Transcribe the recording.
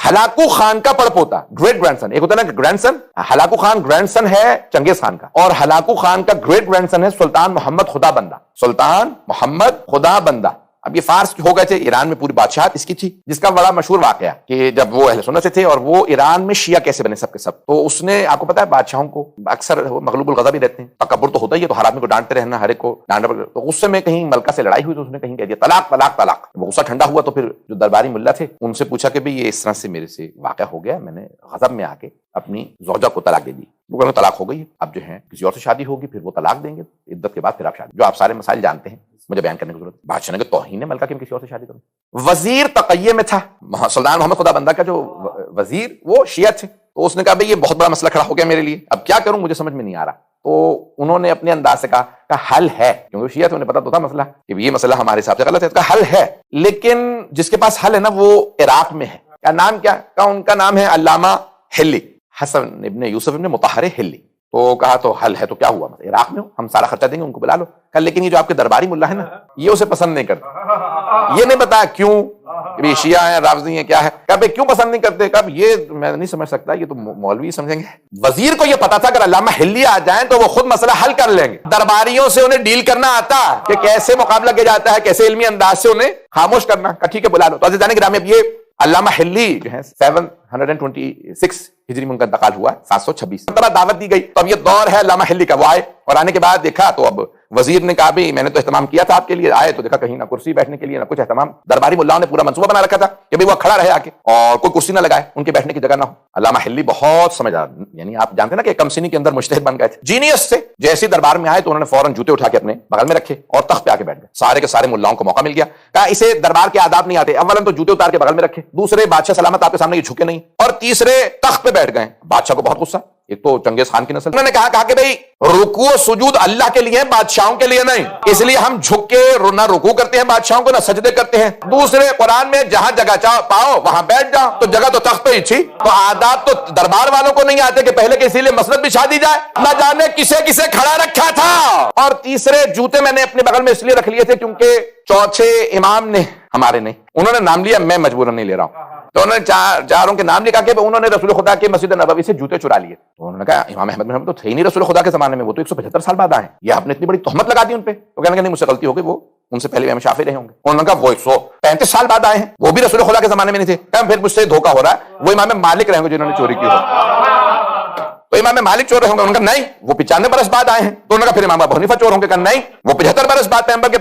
Hulagu Khan کا پڑپوتا، great grand سن، ایک ہوتا ہے نا گرینڈ سن، ہلاکو خان گرینڈ سن ہے چنگیز خان کا، اور ہلاکو خان کا گریٹ گرینڈ سن ہے سلطان محمد خدا بندہ، سلطان محمد خدا بندہ۔ اب یہ فارس ہو گئے تھے، ایران میں پوری بادشاہت اس کی تھی، جس کا بڑا مشہور واقعہ کہ جب وہ اہل سنت سے تھے اور وہ ایران میں شیعہ کیسے بنے سب کے سب، تو اس نے، آپ کو پتا ہے بادشاہوں کو اکثر مغلوب الغضب ہی رہتے ہیں، تکبر تو ہوتا ہی ہے، تو ہر آدمی کو ڈانٹتے رہنا، ہر ایک کو ڈانٹنا، تو غصے میں کہیں ملکہ سے لڑائی ہوئی تو اس نے کہیں کہہ دیا طلاق طلاق طلاق۔ وہ غصہ ٹھنڈا ہوا تو پھر جو درباری ملا تھے ان سے پوچھا کہ بھئی یہ اس طرح سے میرے سے واقعہ ہو گیا، میں نے غضب میں آ کے اپنی زوجہ کو طلاق دے دی۔ وہ کہنے طلاق ہو گئی ہے، اب جو ہے کسی اور سے شادی ہوگی، پھر وہ طلاق دیں گے، عدت کے بعد پھر آپ شادی، جو آپ سارے مسائل جانتے ہیں، مجھے بیان کرنے کی ضرورت۔ بادشاہ نے کہا توہین ہے ملکہ کہ میں کسی اور سے شادی کروں۔ وزیر تقیہ میں تھا سلطان محمد خدا بندہ کا جو وزیر، وہ شیعہ تھے، تو اس نے کہا بھئی یہ بہت بڑا مسئلہ کھڑا ہو گیا میرے لیے، اب کیا کروں، مجھے سمجھ میں نہیں آ رہا۔ تو انہوں نے اپنے انداز سے کہا حل ہے، کیونکہ شیعہ تھے، انہیں پتا تو تھا مسئلہ کہ یہ مسئلہ ہمارے حساب سے غلط ہے، کہا حل ہے، لیکن جس کے پاس حل ہے نا وہ عراق میں ہے۔ کیا نام کیا؟ کہا ان کا نام ہے علامہ ہلی، حسن ابن یوسف ابن مطہر ہلی۔ تو کہا تو حل ہے تو کیا ہوا، عراق میں ہو، ہم سارا خرچہ دیں گے، ان کو بلا لو۔ کہا لیکن یہ جو آپ کے درباری ملا ہے نا یہ اسے پسند نہیں کرتے، یہ نہیں بتایا کیوں، کہ شیعہ ہیں رافضی ہیں کیا ہے، کہا بھئی کیوں پسند نہیں کرتے، کہا یہ میں نہیں سمجھ سکتا، یہ تو مولوی سمجھیں گے۔ وزیر کو یہ پتا تھا اگر علامہ ہلی آ جائیں تو وہ خود مسئلہ حل کر لیں گے، درباریوں سے انہیں ڈیل کرنا آتا کہ کیسے مقابلہ کیا جاتا ہے، کیسے علمی انداز سے انہیں خاموش کرنا، کہا ٹھیک ہے بلا لو۔ تو عزیزان گرامی اب یہ علامہ ہلی جو ہے 726 ہجری میں ان کا انتقال ہوا، 726 دعوت دی گئی، تو اب یہ دور ہے علامہ ہلی کا۔ وہ آئے اور آنے کے بعد دیکھا تو اب وزیر نے کہا بھی میں نے تو اہتمام کیا تھا آپ کے لیے، آئے تو دیکھا کہیں نہ کرسی بیٹھنے کے لیے نہ کچھ اہتمام، درباری ملاؤں نے پورا منصوبہ بنا رکھا تھا کہ بھئی وہ کھڑا رہے آ کے اور کوئی کرسی نہ لگائے، ان کے بیٹھنے کی جگہ نہ ہو۔ علامہ ہلی بہت سمجھدار، یعنی آپ جانتے ہیں نا کہ کم سنی کے اندر مجتہد بن گئے تھے، جینیس سے۔ جیسے دربار میں آئے تو انہوں نے فوراً جوتے اٹھا کے اپنے بغل میں رکھے اور تخت پہ آ کے بیٹھ گئے، سارے کے سارے ملاؤں کو موقع مل گیا، کہا اسے دربار کے آداب نہیں آتے، اولاً تو جوتے اتار کے بغل میں رکھے، دوسرے بادشاہ سلامت آپ کے سامنے یہ جھکے نہیں، اور تیسرے تخت پہ بیٹھ گئے۔ بادشاہ کو بہت غصہ، ایک تو چنگیز خان کی نسل، انہوں نے کہا کہ بھئی رکوع و سجود اللہ کے لیے بادشاہوں کے لیے نہیں، اس لیے ہم جھک کے نہ رکوع کرتے ہیں بادشاہوں کو، نہ سجدے کرتے ہیں۔ دوسرے قرآن میں جہاں جگہ پاؤ وہاں بیٹھ جاؤ، تو جگہ تو تخت پہ ہی تھی، تو آداب تو دربار والوں کو نہیں آتے کہ پہلے کے اسی لیے مسند بچھا دی جائے، نہ جانے کسے کسے کھڑا رکھا تھا۔ اور تیسرے جوتے میں نے اپنے بغل میں اس لیے رکھ لیے تھے کیونکہ چوتھے امام نے ہمارے نے انہوں نے نام لیا، میں مجبوراً نہیں لے رہا ہوں، تو انہوں نے چاروں کے نام لکھا کہ انہوں نے رسول خدا کے مسجد نبوی سے جوتے چرا لیے۔ تو انہوں نے کہا امام احمد بن حنبل تو تھے ہی نہیں رسول خدا کے زمانے میں، وہ تو 175 سال بعد آئے ہیں، یہ آپ نے اتنی بڑی تہمت لگا دی ان پہ۔ تو کہنے کہ نہیں مجھ سے غلطی ہو گئی، وہ ان سے پہلے امام شافعی رہے ہوں گے۔ انہوں نے کہا وہ 135 سال بعد آئے ہیں، وہ بھی رسول خدا کے زمانے میں نہیں تھے۔ کہا پھر مجھ سے دھوکہ ہو رہا ہے، وہ امام مالک رہے ہوں گے جنہوں نے چوری کی ہو، تو امام مالک چور رہے ہوں گے۔ انہوں نے کہا نہیں وہ 95 برس بعد آئے ہیں۔ تو انہوں نے کہا پھر امام ابو حنیفہ چور ہوں گے، کہا نہیں وہ 75 برس بعد پیغمبر کے